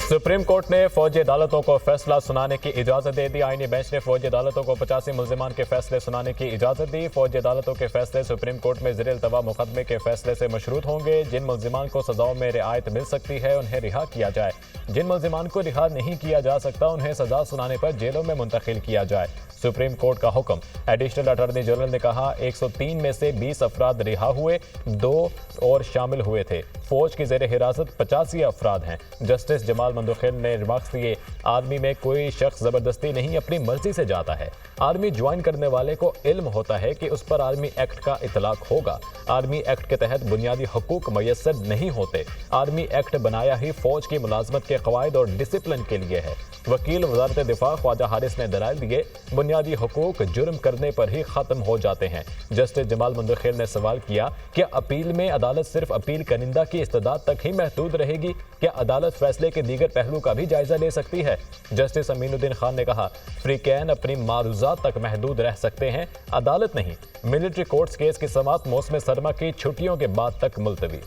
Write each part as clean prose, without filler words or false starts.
Supreme court ने फौजी अदालतों को फैसला सुनाने की इजाजत दे दी। आईनी बेंच ने फौजी अदालतों को 85 मुल्जिमान के फैसले सुनाने की इजाजत दी। फौजी अदालतों के फैसले सुप्रीम कोर्ट में ज़ेर इल्तवा मुकदमे के फैसले से मशरूत होंगे। जिन मुल्जिमान को सजाओं में रियायत मिल सकती है उन्हें रिहा किया जाए। जिन मुल्जिमान को रिहा नहीं किया जा सकता उन्हें सजा सुनाने पर जेलों में मुंतकिल किया जाए। सुप्रीम कोर्ट का हुक्म। एडिशनल अटॉर्नी जनरल ने कहा 103 में से 20 अफराद रिहा हुए, 2 और शामिल हुए थे। फौज की जेर हिरासत 85 अफराद हैं। जस्टिस जमाल मंदोखिल ने रिमार्क्स दिए, आर्मी में कोई शख्स जबरदस्ती नहीं अपनी मर्जी से जाता है। आर्मी ज्वाइन करने वाले को इल्म होता है कि उस पर आर्मी एक्ट का इतलाक होगा। आर्मी एक्ट के तहत बुनियादी हकूक मयसर नहीं होते। आर्मी एक्ट बनाया ही फौज की मुलाजमत के कवायद और डिसिप्लिन के लिए है। वकील वजारत दिफा ख्वाजा हारिस ने दलाइल दिए, बुनियादी हकूक जुर्म करने पर ही खत्म हो जाते हैं। जस्टिस जमाल मंदोखिल ने सवाल किया, क्या अपील में अदालत सिर्फ अपील कनिंदा की इस्तदाद तक ही महदूद रहेगी? क्या अदालत फैसले के दीगर पहलू का भी जायजा ले सकती है? जस्टिस अमीनुद्दीन खान ने कहा, फ्रीकैन अपनी मारूजात तक महदूद रह सकते हैं, अदालत नहीं। मिलिट्री कोर्ट्स केस की समाअत मौसम सरमा की छुट्टियों के बाद तक मुलतवी।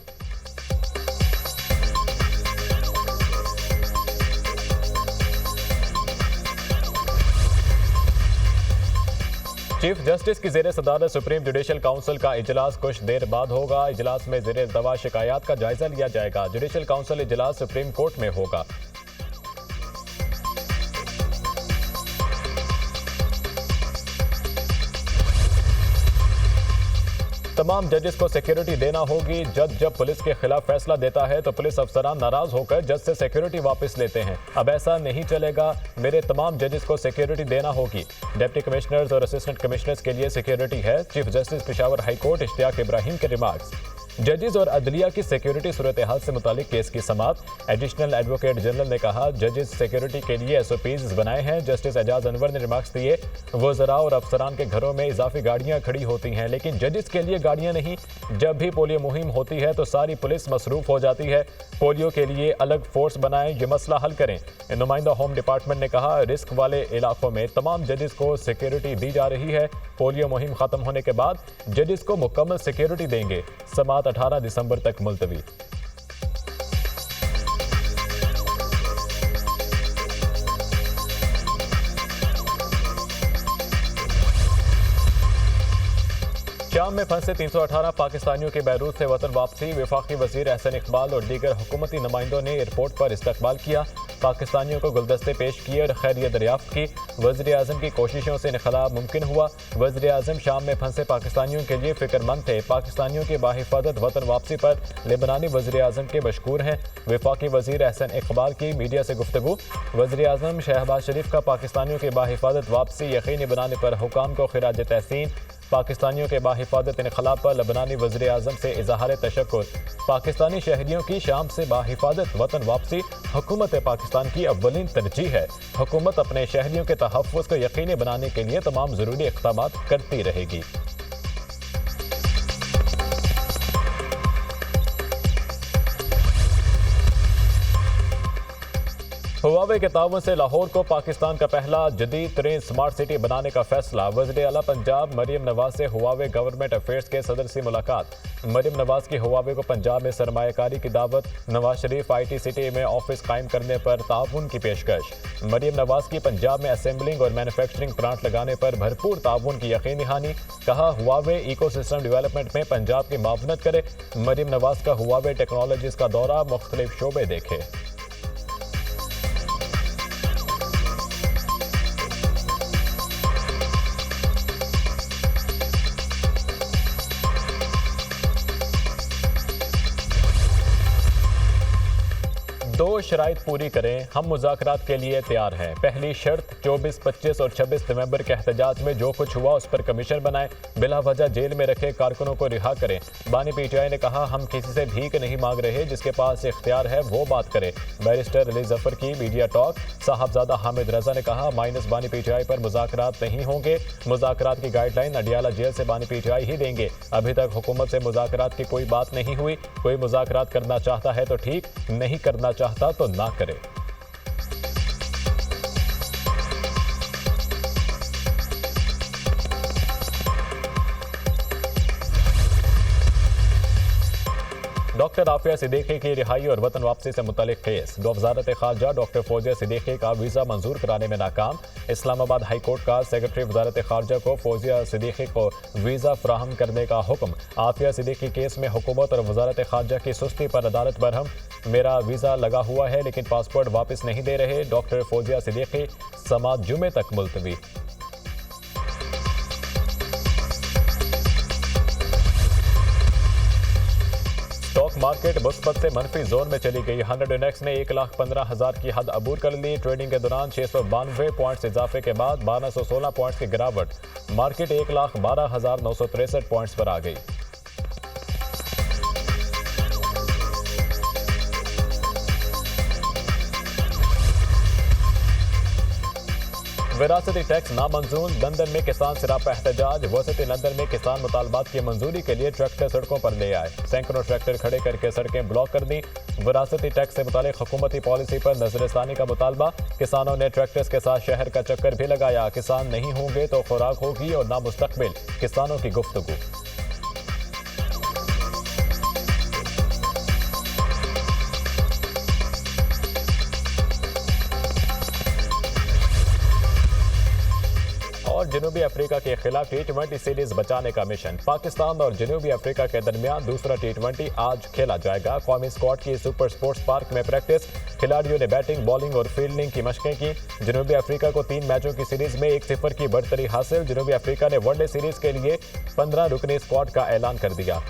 चीफ जस्टिस की जेर सदारत सुप्रीम जुडिशल काउंसिल का इजलास कुछ देर बाद होगा। इजलास में जेर इल्तवा शिकायत का जायजा लिया जाएगा। जुडिशल काउंसिल इजलास सुप्रीम कोर्ट में होगा। तमाम जजेस को सिक्योरिटी देना होगी। जज जब पुलिस के खिलाफ फैसला देता है तो पुलिस अफसरान नाराज होकर जज से सिक्योरिटी वापस लेते हैं। अब ऐसा नहीं चलेगा, मेरे तमाम जजेस को सिक्योरिटी देना होगी। डिप्टी कमिश्नर्स और असिस्टेंट कमिश्नर्स के लिए सिक्योरिटी है। Chief justice Peshawar high court Ishtiaq Ibrahim के रिमार्क्स। जजेस और अदलिया की सिक्योरिटी सूरत हाल से मुतालिक केस की समाअत। एडिशनल एडवोकेट जनरल ने कहा, जजेस सिक्योरिटी के लिए SOPs बनाए हैं। जस्टिस एजाज अनवर ने रिमार्क्स दिए, वज़रा और अफसरान के घरों में इजाफी गाड़ियां खड़ी होती हैं लेकिन जजेस के लिए गाड़ियां नहीं। जब भी पोलियो मुहिम होती है तो सारी पुलिस मसरूफ हो जाती है। पोलियो के लिए अलग फोर्स बनाएं, ये मसला हल करें। नुमाइंदा होम डिपार्टमेंट ने कहा, रिस्क वाले इलाकों में तमाम जजेस को सिक्योरिटी दी जा रही है। पोलियो मुहिम खत्म होने के बाद जजेस को मुकम्मल सिक्योरिटी देंगे। समाअत 18 दिसंबर तक मुलतवी। शाम में फंसे 318 पाकिस्तानियों की बैरूत से वतन वापसी। वफाकी वजीर एहसन इकबाल और दीगर हुकूमती नुमाइंदों ने एयरपोर्ट पर इस्तकबाल किया। पाकिस्तानियों को गुलदस्ते पेश किए और खैरियत दरियाफ्त की। वज़ीर आज़म की कोशिशों से इनखला मुमकिन हुआ। वज़ीर आज़म शाम में फंसे पाकिस्तानियों के लिए फिक्रमंद थे। पाकिस्तानियों की बाहिफाजत वतन वापसी पर लेबनानी वज़ीर आज़म के मशकूर हैं। वफाकी वज़ीर एहसन इकबाल की मीडिया से गुफ्तगू। वज़ीर आज़म शहबाज शरीफ का पाकिस्तानियों की बाहिफाजत वापसी यकीनी बनाने पर हुकाम को खिराज तहसीन। पाकिस्तानियों के बाहिफाजत इनखला पर लबनानी वज़ीर आज़म से इज़हार तशक्कुर। पाकिस्तानी शहरियों की शाम से बाहिफाजत वतन वापसी हुकूमत पाकिस्तान की अव्वलीन तरजीह है। हुकूमत अपने शहरियों के तहफ़्फ़ुज़ को यकीनी बनाने के लिए तमाम ज़रूरी इक़दाम करती रहेगी। हुआवे के ताउन से लाहौर को पाकिस्तान का पहला जदीद तरीन स्मार्ट सिटी बनाने का फैसला। वज़ीर आला पंजाब मरियम नवाज से हुआवे गवर्नमेंट अफेयर्स के सदर से मुलाकात। मरियम नवाज की हुआवे को पंजाब में सरमायाकारी की दावत। नवाज शरीफ IT सिटी में ऑफिस कायम करने पर ताउन की पेशकश। मरियम नवाज की पंजाब में असेंबलिंग और मैन्युफैक्चरिंग प्लांट लगाने पर भरपूर ताउन की यकीनी दहानी। कहा, हुआवे इकोसिस्टम डेवलपमेंट में पंजाब की मावनत करे। मरियम नवाज का हुआवे टेक्नोलॉजीज का दौरा, मुख्तलिफ शोबे देखे। दो शराइत पूरी करें, हम मुज़ाकरात के लिए तैयार हैं। पहली शर्त 24, 25 और 26 नवंबर के एहतजाज में जो कुछ हुआ उस पर कमीशन बनाएं। बिला वजह जेल में रखे कारकुनों को रिहा करें। बानी PTI ने कहा, हम किसी से भीख नहीं मांग रहे, जिसके पास इख्तियार है वो बात करे। बैरिस्टर अली जफर की मीडिया टॉक। साहबजादा हामिद रजा ने कहा, माइनस बानी PTI पर मुज़ाकरात नहीं होंगे। मुज़ाकरात की गाइडलाइन अडियाला जेल से बानी PTI ही देंगे। अभी तक हुकूमत से मुज़ाकरात की कोई बात नहीं हुई। कोई मुज़ाकरात करना चाहता है तो ठीक, नहीं करना चाहता तो ना करे। डॉक्टर आफिया सिद्दीकी की रिहाई और वतन वापसी से मुतल्लिक केस। वजारत खारजा डॉक्टर फौजिया सिद्दीकी का वीज़ा मंजूर कराने में नाकाम। इस्लामाबाद हाई कोर्ट का सेक्रेटरी वजारत खारजा को फौजिया सिद्दीकी को वीज़ा फराहम करने का हुक्म। आफिया सिद्दीकी केस में हुकूमत और वजारत खारजा की सुस्ती पर अदालत बरहम। मेरा वीज़ा लगा हुआ है लेकिन पासपोर्ट वापस नहीं दे रहे। डॉक्टर फौजिया सिद्दीकी समात जुमे तक मुलतवी। स्टॉक मार्केट मुस्बत से मनफी जोन में चली गई। 100 इंडेक्स ने 1,15,000 की हद अबूर कर ली। ट्रेडिंग के दौरान 692 पॉइंट्स इजाफे के बाद 1216 पॉइंट्स की गिरावट। मार्केट 1,12,963 पॉइंट्स पर आ गई। विरासती टैक्स नामंजूर। लंदन में किसान सिरापा एहतजाज। वसती लंदन में किसान मुतालबात की मंजूरी के लिए ट्रैक्टर सड़कों पर ले आए। सैकड़ों ट्रैक्टर खड़े करके सड़कें ब्लॉक कर दी। विरासती टैक्स से मुतालिक हुकूमती पॉलिसी पर नजरसानी का मुतालबा। किसानों ने ट्रैक्टर्स के साथ शहर का चक्कर भी लगाया। किसान नहीं होंगे तो खुराक होगी और ना मुस्तकबिल। किसानों की गुफ्तगू। और जनूबी अफ्रीका के खिलाफ T20 सीरीज बचाने का मिशन। पाकिस्तान और जनूबी अफ्रीका के दरमियान दूसरा T20 आज खेला जाएगा। कौमी स्क्वाड की सुपर स्पोर्ट्स पार्क में प्रैक्टिस। खिलाड़ियों ने बैटिंग, बॉलिंग और फील्डिंग की मशकें की। जनूबी अफ्रीका को 3 मैचों की सीरीज में 1-0 की बढ़तरी हासिल। जनूबी अफ्रीका ने वनडे सीरीज के लिए 15 रुकनी स्क्वाड का ऐलान कर दिया।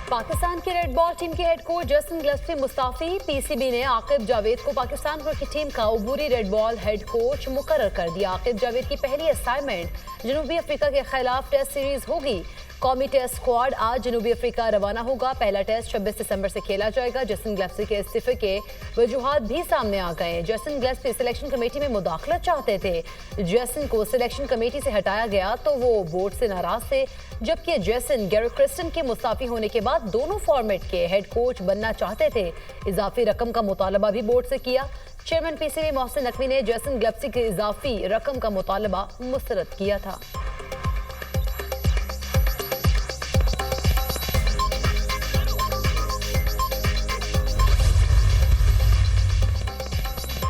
पाकिस्तान की रेड बॉल टीम के हेड कोच जैसन गिलस्पी मुस्ताफी। पीसीबी ने आकिब जावेद को पाकिस्तान क्रिकेट टीम का अबूरी रेड बॉल हेड कोच मुकर्रर कर दिया। आकिब जावेद की पहली असाइनमेंट जनूबी अफ्रीका के खिलाफ टेस्ट सीरीज होगी। कौमी टेस्ट स्क्वाड आज जनूबी अफ्रीका रवाना होगा। पहला टेस्ट 26 दिसंबर से खेला जाएगा। जैसन गिलस्पी के इस्तीफे के वजूहात भी सामने आ गए। जैसन गिलस्पी सिलेक्शन कमेटी में मुदाखलत चाहते थे। जैसन को सिलेक्शन कमेटी से हटाया गया तो वो बोर्ड से नाराज थे, जबकि जैसन गैरी क्रिस्टन के मुस्ताफी होने के बाद दोनों फॉर्मेट के हेड कोच बनना चाहते थे। इजाफी रकम का मुतालबा भी बोर्ड से किया। चेयरमैन पीसीबी मोहसिन नकवी ने जैसन गिलस्पी की इजाफी रकम का मुतालबा मुस्तरद किया था।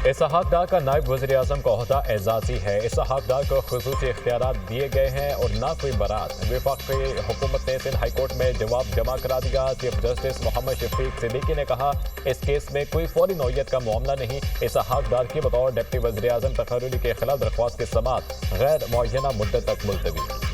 इसहाक डार का नायब वज़ीर आज़म का ओहदा एजाज़ी है। इसहाक डार को खुसूसी इख्तियारात दिए गए हैं और ना कोई बरात। वफाकी हुकूमत ने सिंध हाई कोर्ट में जवाब जमा करा दिया। चीफ जस्टिस मोहम्मद शफीक सिद्दीकी ने कहा इस केस में कोई फौरी नौयत का मामला नहीं। इसहाक डार की बतौर डिप्टी वज़ीर आज़म तकर्री के खिलाफ दरख्वास्त की समाअत गैर मुअय्यना मुद्दत तक मुलतवी।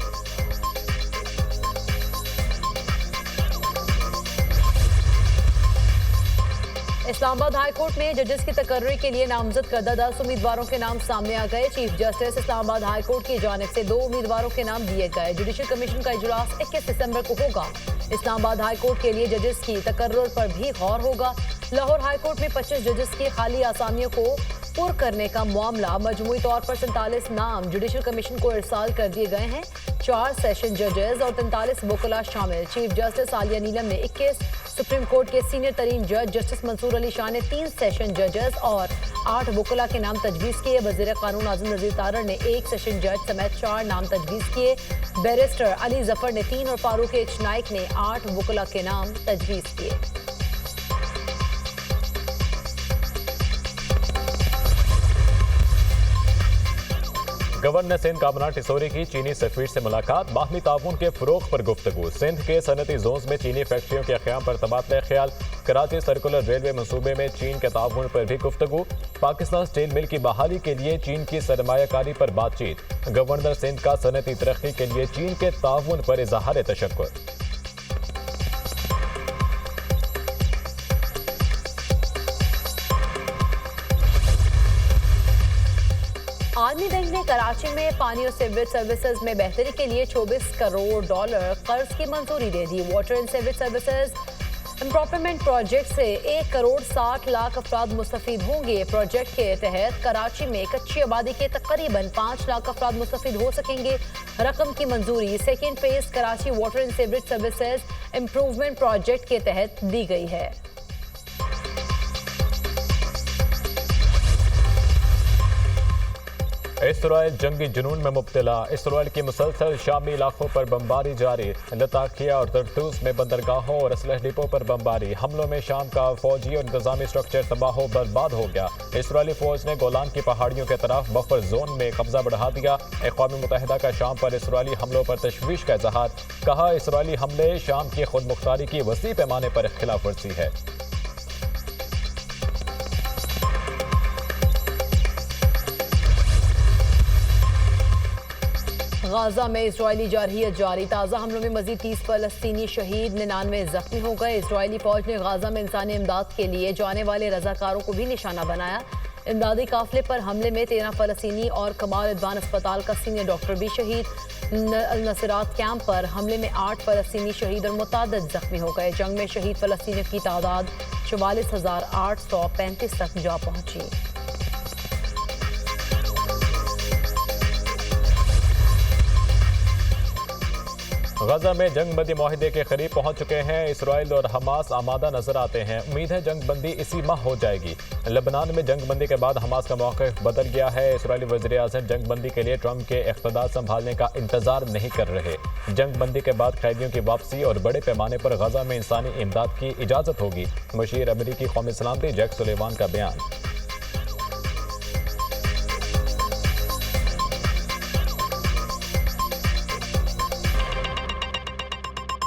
इस्लामाबाद हाई कोर्ट में जजेस की तकर्री के लिए नामजद करदा 10 उम्मीदवारों के नाम सामने आ गए। Chief justice Islamabad high court की जानिब से 2 उम्मीदवारों के नाम दिए गए। जुडिशल कमीशन का इजलास 21 दिसंबर को होगा। इस्लामाबाद हाई कोर्ट के लिए जजेस की तकर्रुर पर भी गौर होगा। लाहौर हाई कोर्ट में 25 जजेस की खाली आसामियों को पुर करने का मामला। मजमूई तौर पर 47 नाम जुडिशल कमीशन को इरसाल कर दिए गए हैं। 4 सेशन जजेस और 43 वकला शामिल। चीफ जस्टिस आलिया नीलम ने 21, सुप्रीम कोर्ट के सीनियर तरीन जज जस्टिस मंसूर अली शाह ने 3 सेशन जजेस और 8 वकला के नाम तजवीज़ किए। वज़ीर कानून आज़म नज़ीर तारड़ ने 1 सेशन जज समेत 4 नाम तजवीज़ किए। बैरिस्टर अली जफर ने 3 और फारूक एच नाइक ने 8 वकला के नाम तजवीज़ किए। गवर्नर सिंध कामना टिसोरी की चीनी सफीर से मुलाकात। बाहमी ताउन के फरोग पर गुफ्तगू। सिंध के सनती जोन में चीनी फैक्ट्रियों के क़याम पर तबादला ख्याल। कराची सर्कुलर रेलवे मंसूबे में चीन के ताउन पर भी गुफ्तगू। पाकिस्तान स्टील मिल की बहाली के लिए चीन की सरमायाकारी पर बातचीत। गवर्नर सिंध का सनती तरक्की के लिए चीन के ताउन पर इज़हार तशक्कुर। आर्मी बैंक ने कराची में पानी और सीवरेज सर्विसेज में बेहतरी के लिए $24 करोड़ कर्ज की मंजूरी दे दी। Water and sewerage services improvement project से 1 करोड़ 60 लाख अफराद मुस्तफीद होंगे। प्रोजेक्ट के तहत कराची में कच्ची आबादी के तकरीबन 5 लाख अफराद मुस्तफीद हो सकेंगे। रकम की मंजूरी second phase Karachi water and sewerage services improvement project के तहत दी गई है। इसराइल जंगी जुनून में मुब्तला। इसराइल की मुसलसल शामी इलाकों पर बमबारी जारी। लताकिया और तरतूस में बंदरगाहों और असलह डिपो पर बमबारी। हमलों में शाम का फौजी और इंतजामी स्ट्रक्चर तबाह बर्बाद हो गया। इसराइली फौज ने गोलान की पहाड़ियों के तरफ बफर जोन में कब्जा बढ़ा दिया। अक़वाम मुत्तहिदा का शाम पर इसराइली हमलों पर तशवीश का इजहार। कहा, इसराइली हमले शाम की खुद मुख्तारी की वसी पैमाने पर खिलाफ वर्जी है। गाजा में इसराइली जारहियत जारी। ताज़ा हमलों में मजीद 30 फलस्तीनी शहीद, 99 जख्मी हो गए। इसराइली फौज ने गाजा में इंसानी इमदाद के लिए जाने वाले रजाकारों को भी निशाना बनाया। इमदादी काफिले पर हमले में 13 फलस्तीनी और कमाल अदवान अस्पताल का सीनियर डॉक्टर भी शहीद। अल-नसरात कैंप पर हमले में 8 फलस्तीनी शहीद और मुतादद जख्मी हो गए। जंग में शहीद फलस्तीनियों की तादाद 44,835 तक जा पहुंची। गजा में जंग बंदी माहिदे के करीब पहुंच चुके हैं। इसराइल और हमास आमादा नजर आते हैं। उम्मीद है जंग बंदी इसी माह हो जाएगी। लेबनान में जंग बंदी के बाद हमास का मौक़िफ़ बदल गया है। इसराइली वज़ीर आज़म जंग बंदी के लिए ट्रंप के इक़्तिदार संभालने का इंतजार नहीं कर रहे। जंग बंदी के बाद कैदियों की वापसी और बड़े पैमाने पर गजा में इंसानी इमदाद की इजाज़त होगी। मुशीर अमरीकी कौमी सलामती जैक सुलेमान का बयान।